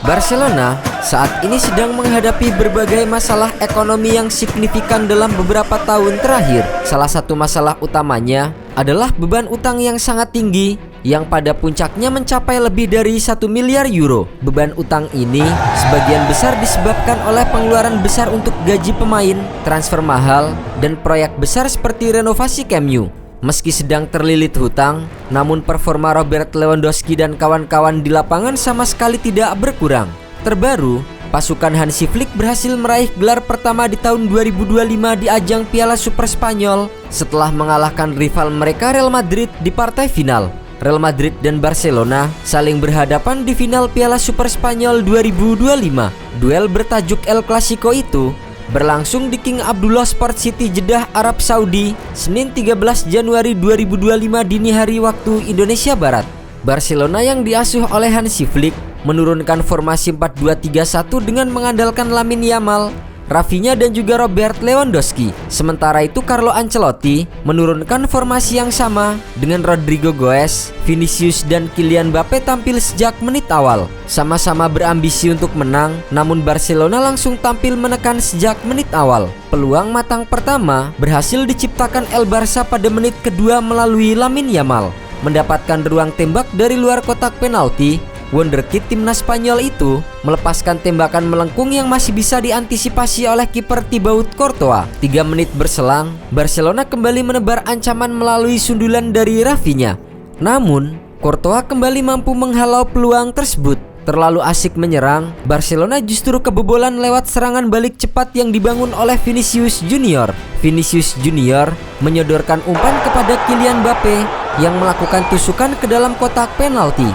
Barcelona saat ini sedang menghadapi berbagai masalah ekonomi yang signifikan dalam beberapa tahun terakhir. Salah satu masalah utamanya adalah beban utang yang sangat tinggi yang pada puncaknya mencapai lebih dari 1 miliar euro. Beban utang ini sebagian besar disebabkan oleh pengeluaran besar untuk gaji pemain, transfer mahal, dan proyek besar seperti renovasi Camp Nou. Meski sedang terlilit hutang, namun performa Robert Lewandowski dan kawan-kawan di lapangan sama sekali tidak berkurang. Terbaru, pasukan Hansi Flick berhasil meraih gelar pertama di tahun 2025 di ajang Piala Super Spanyol setelah mengalahkan rival mereka Real Madrid di partai final. Real Madrid dan Barcelona saling berhadapan di final Piala Super Spanyol 2025. Duel bertajuk El Clasico itu berlangsung di King Abdullah Sport City, Jeddah, Arab Saudi, Senin 13 Januari 2025 dini hari waktu Indonesia Barat. Barcelona yang diasuh oleh Hansi Flick menurunkan formasi 4-2-3-1 dengan mengandalkan Lamine Yamal, Rafinha dan juga Robert Lewandowski. Sementara itu Carlo Ancelotti menurunkan formasi yang sama dengan Rodrigo Goes, Vinicius dan Kylian Mbappe tampil sejak menit awal. Sama-sama berambisi untuk menang, namun Barcelona langsung tampil menekan sejak menit awal. Peluang matang pertama berhasil diciptakan El Barça pada menit kedua melalui Lamine Yamal. Mendapatkan ruang tembak dari luar kotak penalti, wonderkid timnas Spanyol itu melepaskan tembakan melengkung yang masih bisa diantisipasi oleh kiper Thibaut Courtois. 3 menit berselang, Barcelona kembali menebar ancaman melalui sundulan dari Rafinha. Namun, Courtois kembali mampu menghalau peluang tersebut. Terlalu asik menyerang, Barcelona justru kebobolan lewat serangan balik cepat yang dibangun oleh Vinicius Junior. Vinicius Junior menyodorkan umpan kepada Kylian Mbappe yang melakukan tusukan ke dalam kotak penalti.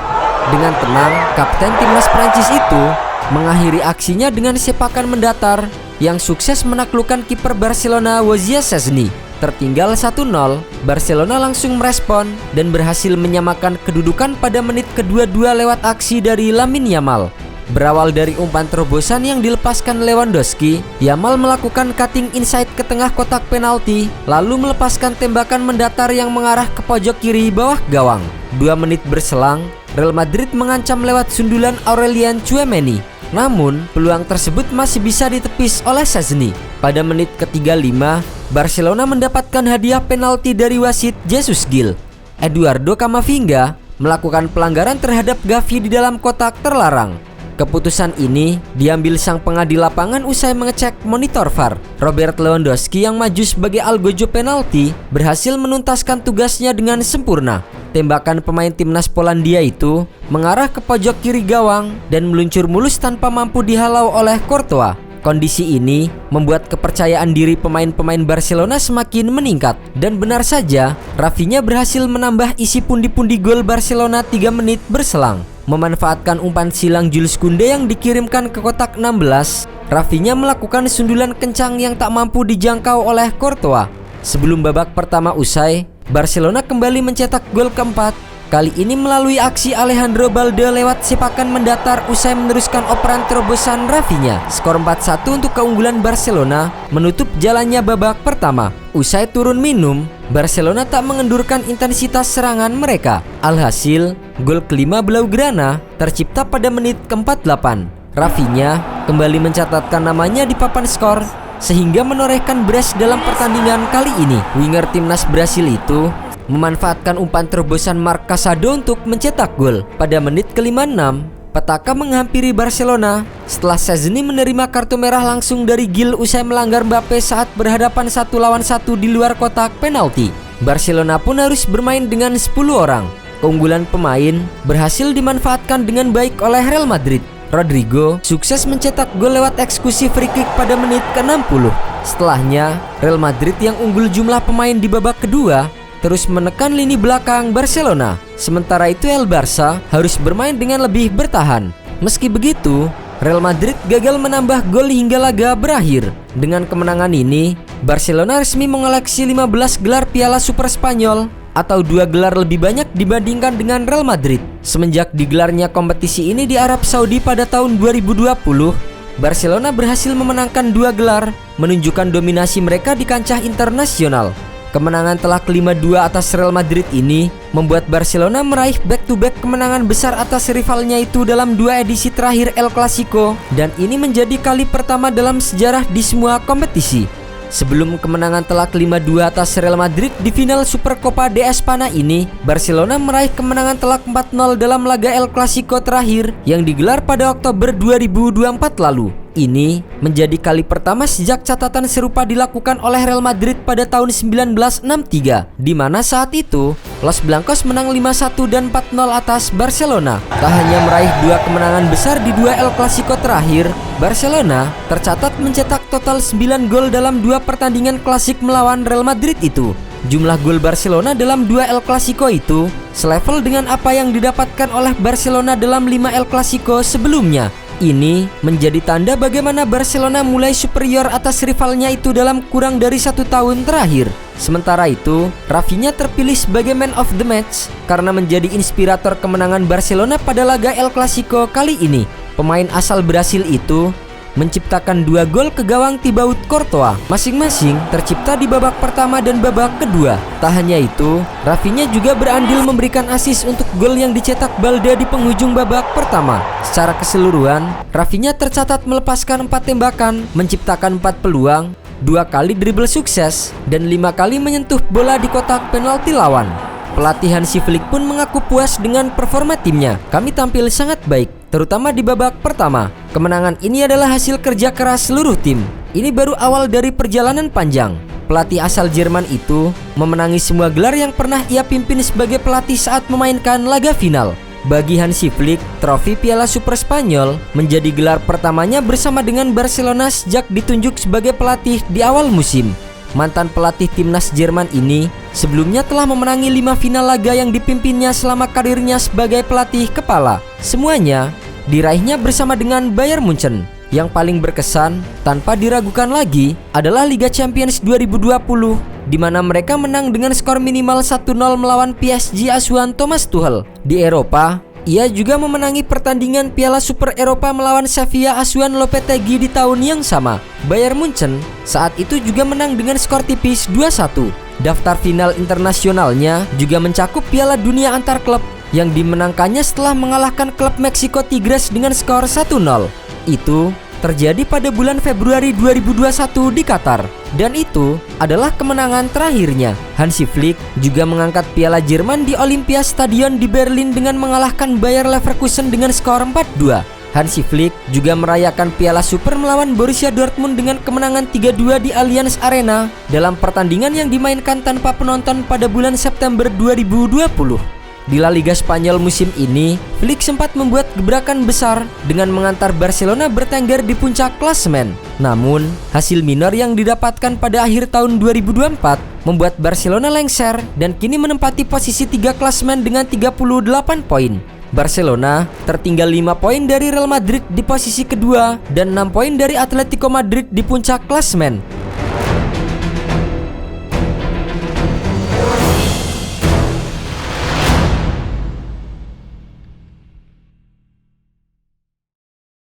Dengan tenang, kapten timnas Prancis itu mengakhiri aksinya dengan sepakan mendatar yang sukses menaklukkan kiper Barcelona Wojciech Szczesny. Tertinggal 1-0, Barcelona langsung merespon dan berhasil menyamakan kedudukan pada menit kedua-dua lewat aksi dari Lamine Yamal. Berawal dari umpan terobosan yang dilepaskan Lewandowski, Yamal melakukan cutting inside ke tengah kotak penalti, lalu melepaskan tembakan mendatar yang mengarah ke pojok kiri bawah gawang. 2 menit berselang, Real Madrid mengancam lewat sundulan Aurelien Tchouaméni. Namun, peluang tersebut masih bisa ditepis oleh Szczesny. Pada menit ke-35, Barcelona mendapatkan hadiah penalti dari wasit Jesus Gil. Eduardo Camavinga melakukan pelanggaran terhadap Gavi di dalam kotak terlarang. Keputusan ini diambil sang pengadil lapangan usai mengecek monitor VAR. Robert Lewandowski yang maju sebagai algojo penalti berhasil menuntaskan tugasnya dengan sempurna. Tembakan pemain timnas Polandia itu mengarah ke pojok kiri gawang dan meluncur mulus tanpa mampu dihalau oleh Courtois. Kondisi ini membuat kepercayaan diri pemain-pemain Barcelona semakin meningkat. Dan benar saja, Rafinha berhasil menambah isi pundi-pundi gol Barcelona 3 menit berselang. Memanfaatkan umpan silang Jules Koundé yang dikirimkan ke kotak 16, Rafinha melakukan sundulan kencang yang tak mampu dijangkau oleh Courtois. Sebelum babak pertama usai, Barcelona kembali mencetak gol keempat, kali ini melalui aksi Alejandro Balde lewat sepakan mendatar usai meneruskan operan terobosan Rafinha. Skor 4-1 untuk keunggulan Barcelona menutup jalannya babak pertama. Usai turun minum, Barcelona tak mengendurkan intensitas serangan mereka. Alhasil, gol kelima Blaugrana tercipta pada menit ke-48. Rafinha kembali mencatatkan namanya di papan skor sehingga menorehkan brace dalam pertandingan kali ini. Winger timnas Brasil itu memanfaatkan umpan terobosan Marc Casado untuk mencetak gol. Pada menit ke-56, petaka menghampiri Barcelona setelah Szczesny menerima kartu merah langsung dari Gil usai melanggar Mbappe saat berhadapan 1 lawan 1 di luar kotak penalti. Barcelona pun harus bermain dengan 10 orang. Keunggulan pemain berhasil dimanfaatkan dengan baik oleh Real Madrid. Rodrigo sukses mencetak gol lewat eksekusi free kick pada menit ke-60. Setelahnya, Real Madrid yang unggul jumlah pemain di babak kedua terus menekan lini belakang Barcelona. Sementara itu El Barça harus bermain dengan lebih bertahan. Meski begitu, Real Madrid gagal menambah gol hingga laga berakhir. Dengan kemenangan ini, Barcelona resmi mengoleksi 15 gelar Piala Super Spanyol atau 2 gelar lebih banyak dibandingkan dengan Real Madrid. Semenjak digelarnya kompetisi ini di Arab Saudi pada tahun 2020, Barcelona berhasil memenangkan 2 gelar, menunjukkan dominasi mereka di kancah internasional. Kemenangan telak 5-2 atas Real Madrid ini membuat Barcelona meraih back-to-back kemenangan besar atas rivalnya itu dalam 2 edisi terakhir El Clasico, dan ini menjadi kali pertama dalam sejarah di semua kompetisi. Sebelum kemenangan telak 5-2 atas Real Madrid di final Supercopa de Espana ini, Barcelona meraih kemenangan telak 4-0 dalam laga El Clasico terakhir yang digelar pada Oktober 2024 lalu. Ini menjadi kali pertama sejak catatan serupa dilakukan oleh Real Madrid pada tahun 1963, di mana saat itu Los Blancos menang 5-1 dan 4-0 atas Barcelona. Tak hanya meraih 2 kemenangan besar di 2 El Clasico terakhir, Barcelona tercatat mencetak total 9 gol dalam 2 pertandingan klasik melawan Real Madrid itu. Jumlah gol Barcelona dalam 2 El Clasico itu selevel dengan apa yang didapatkan oleh Barcelona dalam 5 El Clasico sebelumnya. Ini menjadi tanda bagaimana Barcelona mulai superior atas rivalnya itu dalam kurang dari 1 tahun terakhir. Sementara itu, Rafinha terpilih sebagai man of the match karena menjadi inspirator kemenangan Barcelona pada laga El Clasico kali ini. Pemain asal Brasil itu menciptakan 2 gol ke gawang Thibaut Courtois, masing-masing tercipta di babak pertama dan babak kedua. Tak hanya itu, Rafinha juga berandil memberikan assist untuk gol yang dicetak Balde di penghujung babak pertama. Secara keseluruhan, Rafinha tercatat melepaskan 4 tembakan, menciptakan 4 peluang, 2 kali dribble sukses, dan 5 kali menyentuh bola di kotak penalti lawan. Pelatih Hansi Flick pun mengaku puas dengan performa timnya. Kami tampil sangat baik, terutama di babak pertama. Kemenangan ini adalah hasil kerja keras seluruh tim. Ini baru awal dari perjalanan panjang. Pelatih asal Jerman itu memenangi semua gelar yang pernah ia pimpin sebagai pelatih saat memainkan laga final. Bagi Hansi Flick, trofi Piala Super Spanyol menjadi gelar pertamanya bersama dengan Barcelona sejak ditunjuk sebagai pelatih di awal musim. Mantan pelatih timnas Jerman ini sebelumnya telah memenangi 5 final laga yang dipimpinnya selama karirnya sebagai pelatih kepala. Semuanya diraihnya bersama dengan Bayern Munchen. Yang paling berkesan tanpa diragukan lagi adalah Liga Champions 2020, di mana mereka menang dengan skor minimal 1-0 melawan PSG asuhan Thomas Tuchel. Di Eropa, ia juga memenangi pertandingan Piala Super Eropa melawan Sevilla asuhan Lopetegui di tahun yang sama. Bayern Munchen saat itu juga menang dengan skor tipis 2-1. Daftar final internasionalnya juga mencakup Piala Dunia antar klub yang dimenangkannya setelah mengalahkan klub Meksiko Tigres dengan skor 1-0. Itu terjadi pada bulan Februari 2021 di Qatar, dan itu adalah kemenangan terakhirnya. Hansi Flick juga mengangkat Piala Jerman di Olympia Stadion di Berlin dengan mengalahkan Bayer Leverkusen dengan skor 4-2. Hansi Flick juga merayakan Piala Super melawan Borussia Dortmund dengan kemenangan 3-2 di Allianz Arena dalam pertandingan yang dimainkan tanpa penonton pada bulan September 2020. Di La Liga Spanyol musim ini, Flick sempat membuat gebrakan besar dengan mengantar Barcelona bertengger di puncak klasemen. Namun, hasil minor yang didapatkan pada akhir tahun 2024 membuat Barcelona lengser dan kini menempati posisi 3 klasemen dengan 38 poin. Barcelona tertinggal 5 poin dari Real Madrid di posisi kedua dan 6 poin dari Atletico Madrid di puncak klasemen.